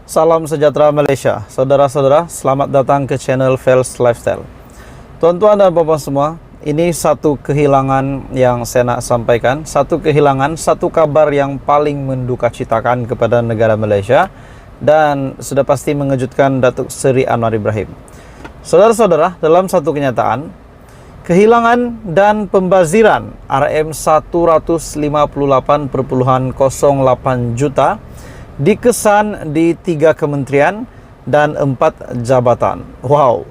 Salam sejahtera Malaysia. Saudara-saudara, selamat datang ke channel Fels Lifestyle. Tuan-tuan dan puan-puan semua, ini satu kehilangan yang saya nak sampaikan. Satu kehilangan, satu kabar yang paling mendukacitakan kepada negara Malaysia dan sudah pasti mengejutkan Datuk Seri Anwar Ibrahim. Saudara-saudara, dalam satu kenyataan, kehilangan dan pembaziran RM158.08 juta dikesan di 3 kementerian dan 4 jabatan. Wow.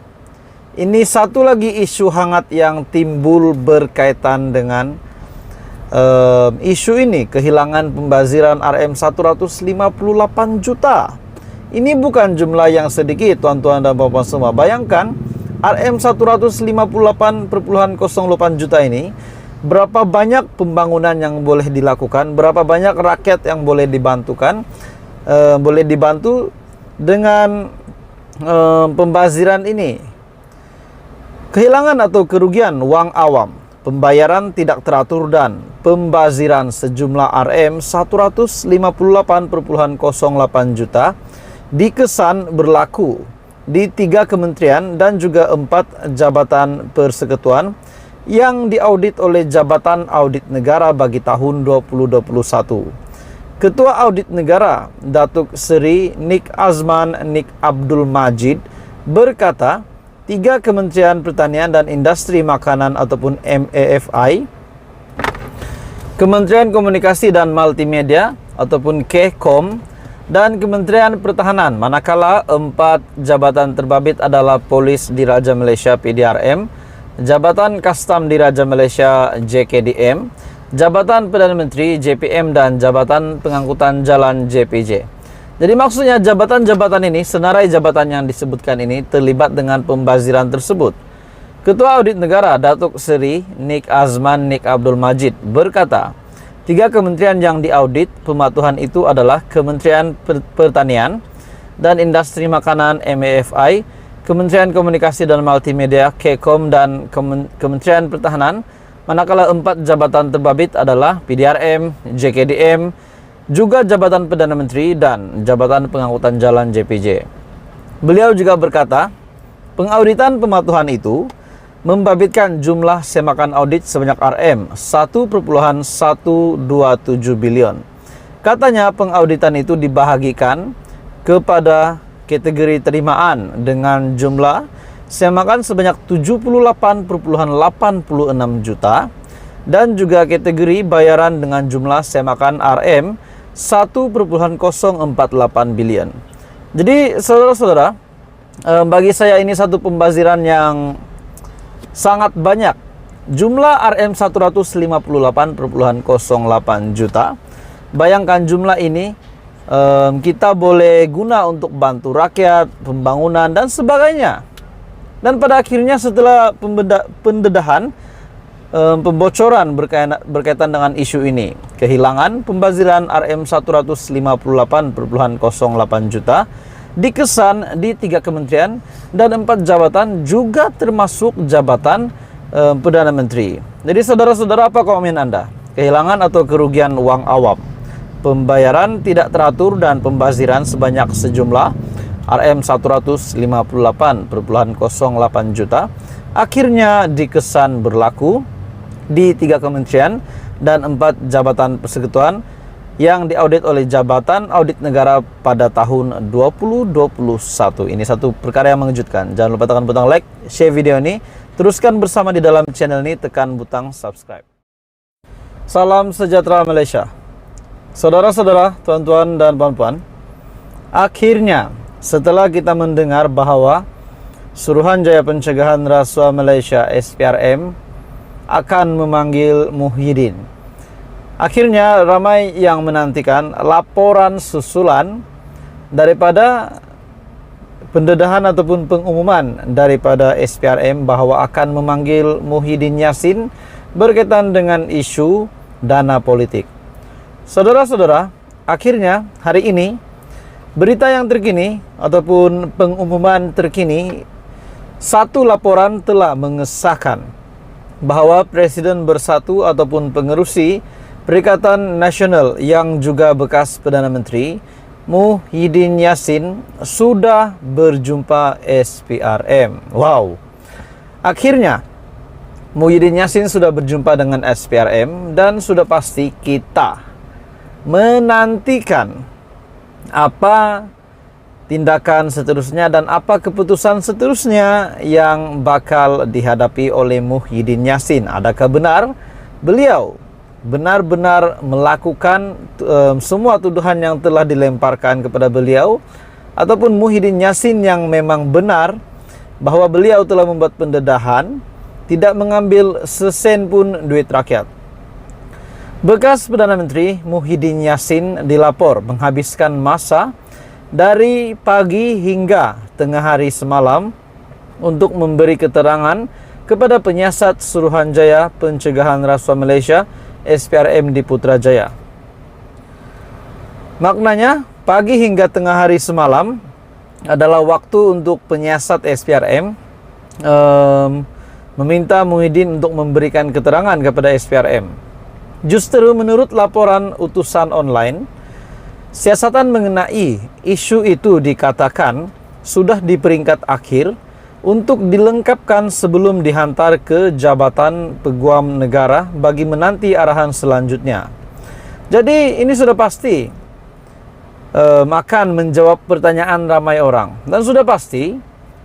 Ini satu lagi isu hangat yang timbul berkaitan dengan isu ini, kehilangan pembaziran RM158 juta. Ini bukan jumlah yang sedikit, tuan-tuan dan puan-puan semua. Bayangkan RM158.08 juta ini, berapa banyak pembangunan yang boleh dilakukan, berapa banyak rakyat yang boleh dibantu dengan pembaziran ini. Kehilangan atau kerugian wang awam, pembayaran tidak teratur dan pembaziran sejumlah RM158.08 juta dikesan berlaku di 3 kementerian dan juga 4 jabatan persekutuan yang diaudit oleh Jabatan Audit Negara bagi tahun 2021. Ketua Audit Negara, Datuk Seri Nik Azman Nik Abdul Majid berkata, 3 Kementerian Pertanian dan Industri Makanan ataupun MAFI, Kementerian Komunikasi dan Multimedia ataupun KECOM, dan Kementerian Pertahanan, manakala 4 jabatan terbabit adalah Polis Diraja Malaysia PDRM, Jabatan Kastam Diraja Malaysia JKDM, Jabatan Perdana Menteri JPM dan Jabatan Pengangkutan Jalan JPJ. Jadi maksudnya jabatan-jabatan ini, senarai jabatan yang disebutkan ini terlibat dengan pembaziran tersebut. Ketua Audit Negara Datuk Seri Nik Azman Nik Abdul Majid berkata, 3 kementerian yang diaudit pematuhan itu adalah Kementerian Pertanian dan Industri Makanan MAFI, Kementerian Komunikasi dan Multimedia KECOM dan Kementerian Pertahanan, manakala 4 jabatan terbabit adalah PDRM, JKDM, juga Jabatan Perdana Menteri dan Jabatan Pengangkutan Jalan JPJ. Beliau juga berkata, pengauditan pematuhan itu membabitkan jumlah semakan audit sebanyak RM1.127 bilion. Katanya pengauditan itu dibahagikan kepada kategori terimaan dengan jumlah semakan sebanyak 78.86 juta dan juga kategori bayaran dengan jumlah semakan RM1.048 bilion. Jadi saudara-saudara, bagi saya ini satu pembaziran yang sangat banyak. Jumlah RM158.08 juta. Bayangkan jumlah ini kita boleh guna untuk bantu rakyat, pembangunan dan sebagainya. Dan pada akhirnya setelah pendedahan, pembocoran berkaitan dengan isu ini, kehilangan pembaziran RM158.08 juta dikesan di 3 kementerian dan 4 jabatan, juga termasuk jabatan Perdana Menteri. Jadi saudara-saudara, apa komen Anda? Kehilangan atau kerugian wang awam, pembayaran tidak teratur dan pembaziran sebanyak sejumlah RM158.08 juta akhirnya dikesan berlaku di 3 kementerian dan 4 jabatan persekutuan yang diaudit oleh Jabatan Audit Negara pada tahun 2021. Ini satu perkara yang mengejutkan. Jangan lupa tekan butang like, share video ini, teruskan bersama di dalam channel ini, tekan butang subscribe. Salam sejahtera Malaysia. Saudara-saudara, tuan-tuan dan puan-puan, akhirnya setelah kita mendengar bahwa Suruhanjaya Pencegahan Rasuah Malaysia SPRM akan memanggil Muhyiddin, akhirnya ramai yang menantikan laporan susulan daripada pendedahan ataupun pengumuman daripada SPRM bahwa akan memanggil Muhyiddin Yassin berkaitan dengan isu dana politik. Saudara-saudara, akhirnya hari ini berita yang terkini ataupun pengumuman terkini, satu laporan telah mengesahkan bahwa Presiden Bersatu ataupun pengerusi Perikatan Nasional yang juga bekas Perdana Menteri Muhyiddin Yassin sudah berjumpa SPRM. Wow. Akhirnya Muhyiddin Yassin sudah berjumpa dengan SPRM dan sudah pasti kita menantikan apa tindakan seterusnya dan apa keputusan seterusnya yang bakal dihadapi oleh Muhyiddin Yassin. Adakah benar beliau benar-benar melakukan semua tuduhan yang telah dilemparkan kepada beliau, ataupun Muhyiddin Yassin yang memang benar bahwa beliau telah membuat pendedahan, tidak mengambil sesen pun duit rakyat. Bekas Perdana Menteri Muhyiddin Yassin dilapor menghabiskan masa dari pagi hingga tengah hari semalam untuk memberi keterangan kepada penyiasat Suruhanjaya Pencegahan Rasuah Malaysia SPRM di Putrajaya. Maknanya, pagi hingga tengah hari semalam adalah waktu untuk penyiasat SPRM meminta Muhyiddin untuk memberikan keterangan kepada SPRM. Justru menurut laporan utusan online, siasatan mengenai isu itu dikatakan sudah di peringkat akhir untuk dilengkapkan sebelum dihantar ke Jabatan Peguam Negara bagi menanti arahan selanjutnya. Jadi ini sudah pasti akan menjawab pertanyaan ramai orang. Dan sudah pasti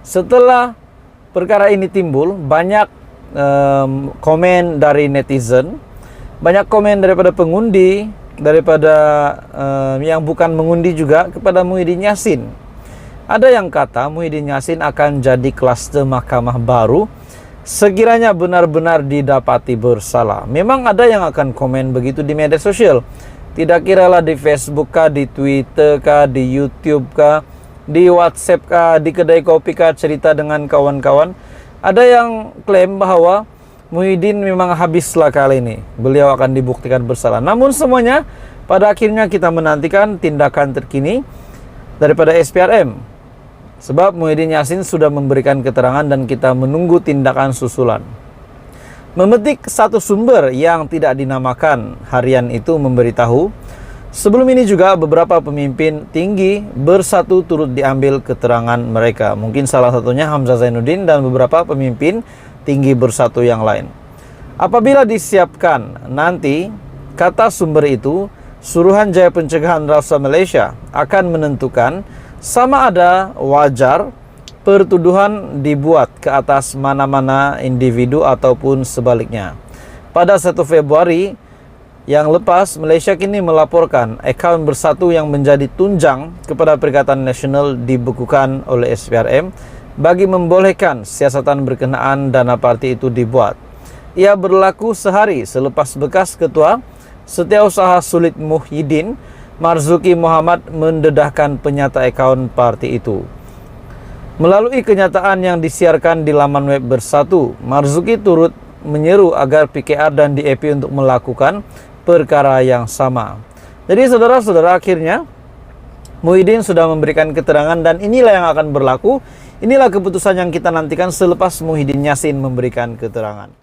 setelah perkara ini timbul, banyak komen dari netizen, banyak komen daripada pengundi, daripada yang bukan mengundi juga kepada Muhyiddin Yassin. Ada yang kata Muhyiddin Yassin akan jadi klaster mahkamah baru sekiranya benar-benar didapati bersalah. Memang ada yang akan komen begitu di media sosial. Tidak kiralah di Facebook kah, di Twitter kah, di YouTube kah, di WhatsApp kah, di kedai kopi kah, cerita dengan kawan-kawan. Ada yang klaim bahwa Muhyiddin memang habislah kali ini, beliau akan dibuktikan bersalah. Namun semuanya pada akhirnya kita menantikan tindakan terkini daripada SPRM. Sebab Muhyiddin Yassin sudah memberikan keterangan dan kita menunggu tindakan susulan. Memetik satu sumber yang tidak dinamakan harian itu memberitahu, sebelum ini juga beberapa pemimpin tinggi bersatu turut diambil keterangan mereka. Mungkin salah satunya Hamzah Zainuddin dan beberapa pemimpin tinggi bersatu yang lain. Apabila disiapkan nanti, kata sumber itu, Suruhanjaya Pencegahan Rasuah Malaysia akan menentukan sama ada wajar pertuduhan dibuat ke atas mana-mana individu ataupun sebaliknya. Pada 1 Februari yang lepas, Malaysia kini melaporkan akaun bersatu yang menjadi tunjang kepada Perikatan Nasional dibekukan oleh SPRM bagi membolehkan siasatan berkenaan dana parti itu dibuat. Ia berlaku sehari selepas bekas Ketua Setiausaha Sulit Muhyiddin, Marzuki Muhammad, mendedahkan penyata akaun parti itu. Melalui kenyataan yang disiarkan di laman web Bersatu, Marzuki turut menyeru agar PKR dan DAP untuk melakukan perkara yang sama. Jadi saudara-saudara, akhirnya Muhyiddin sudah memberikan keterangan dan inilah yang akan berlaku. Inilah keputusan yang kita nantikan selepas Muhyiddin Yassin memberikan keterangan.